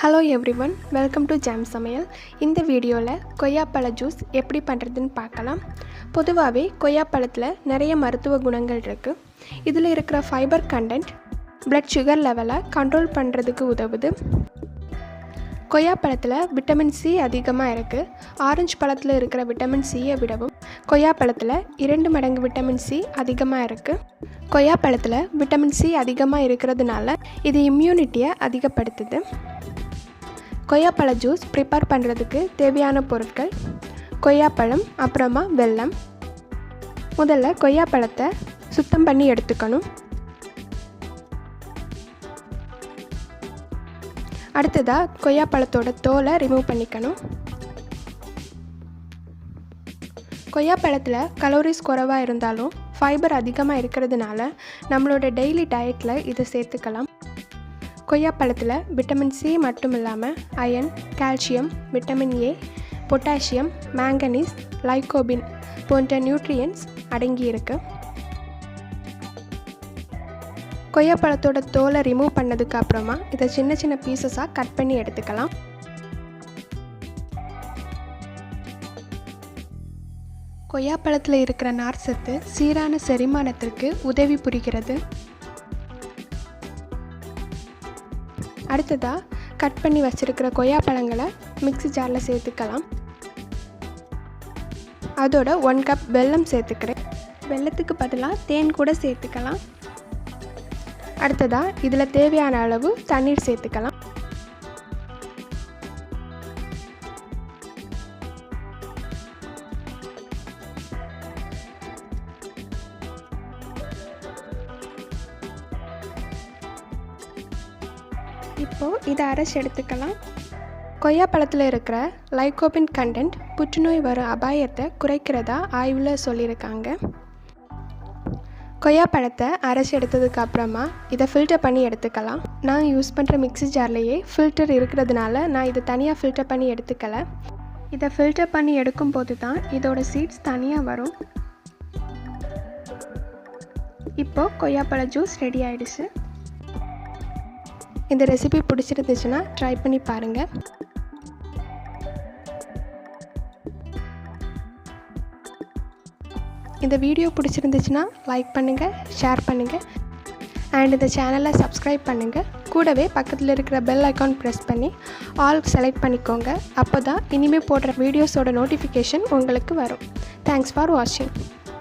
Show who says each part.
Speaker 1: Hello everyone, welcome to Jam சமையல். இந்த வீடியோவில் கொய்யாப்பழ ஜூஸ் எப்படி பண்ணுறதுன்னு பார்க்கலாம். பொதுவாகவே கொய்யாப்பழத்தில் நிறைய மருத்துவ குணங்கள் இருக்குது. இதில் இருக்கிற ஃபைபர் கண்டென்ட் blood sugar லெவலை கண்ட்ரோல் பண்ணுறதுக்கு உதவுது. கொய்யாப்பழத்தில் விட்டமின் சி அதிகமாக இருக்குது. ஆரஞ்சு பழத்தில் இருக்கிற விட்டமின் சியை விடவும் கொய்யாப்பழத்தில் 2 மடங்கு விட்டமின் சி அதிகமாக இருக்குது. கொய்யாப்பழத்தில் விட்டமின் சி அதிகமாக இருக்கிறதுனால இது இம்யூனிட்டியை அதிகப்படுத்துது. கொய்யாப்பழ ஜூஸ் ப்ரிப்பேர் பண்ணுறதுக்கு தேவையான பொருட்கள்: கொய்யாப்பழம், அப்புறமா வெல்லம். முதல்ல கொய்யாப்பழத்தை சுத்தம் பண்ணி எடுத்துக்கணும். அடுத்ததாக கொய்யாப்பழத்தோட தோலை ரிமூவ் பண்ணிக்கணும். கொய்யாப்பழத்தில் கலோரிஸ் குறைவாக இருந்தாலும் ஃபைபர் அதிகமாக இருக்கிறதுனால நம்மளோட டெய்லி டயட்டில் இதை சேர்த்துக்கலாம். கொய்யாப்பழத்தில் விட்டமின் சி மட்டும் இல்லாமல் iron, calcium, vitamin A, potassium, manganese, lycopene போன்ற நியூட்ரியன்ட்ஸ் அடங்கியிருக்கு. கொய்யாப்பழத்தோட தோலை ரிமூவ் பண்ணதுக்கு அப்புறமா இதை சின்ன சின்ன பீசஸாக கட் பண்ணி எடுத்துக்கலாம். கொய்யாப்பழத்தில் இருக்கிற நார்ச்சத்து சீரான செரிமானத்திற்கு உதவி புரிகிறது. அடுத்ததாக கட் பண்ணி வச்சுருக்கிற கொய்யாப்பழங்களை மிக்ஸி ஜாரில் சேர்த்துக்கலாம். அதோட 1 கப் வெல்லம் சேர்த்துக்கிறேன். வெல்லத்துக்கு பதிலாக தேன் கூட சேர்த்துக்கலாம். அடுத்ததாக இதில் தேவையான அளவு தண்ணீர் சேர்த்துக்கலாம். இப்போது இதை அரைச்சி எடுத்துக்கலாம். கொய்யாப்பழத்தில் இருக்கிற லைகோபின் கண்டென்ட் புற்றுநோய் வரும் அபாயத்தை குறைக்கிறதா ஆய்வில் சொல்லியிருக்காங்க. கொய்யாப்பழத்தை அரைச்சி எடுத்ததுக்கு அப்புறமா இதை ஃபில்டர் பண்ணி எடுத்துக்கலாம். நான் யூஸ் பண்ணுற மிக்ஸி ஜார்லேயே ஃபில்டர் இருக்கிறதுனால நான் இதை தனியாக ஃபில்டர் பண்ணி எடுத்துக்கலை. இதை ஃபில்டர் பண்ணி எடுக்கும்போது தான் இதோட சீட்ஸ் தனியாக வரும். இப்போது கொய்யாப்பழ ஜூஸ் ரெடி ஆகிடுச்சு. இந்த ரெசிபி பிடிச்சிருந்துச்சுன்னா ட்ரை பண்ணி பாருங்கள். இந்த வீடியோ பிடிச்சிருந்துச்சுன்னா லைக் பண்ணுங்கள், ஷேர் பண்ணுங்கள் அண்ட் இந்த சேனலை சப்ஸ்கிரைப் பண்ணுங்கள். கூடவே பக்கத்தில் இருக்கிற பெல் ஐக்கான் ப்ரெஸ் பண்ணி ஆல் செலக்ட் பண்ணிக்கோங்க. அப்போ தான் இனிமேல் போடுற வீடியோஸோட நோட்டிஃபிகேஷன் உங்களுக்கு வரும். தேங்க்ஸ் ஃபார் வாட்சிங்.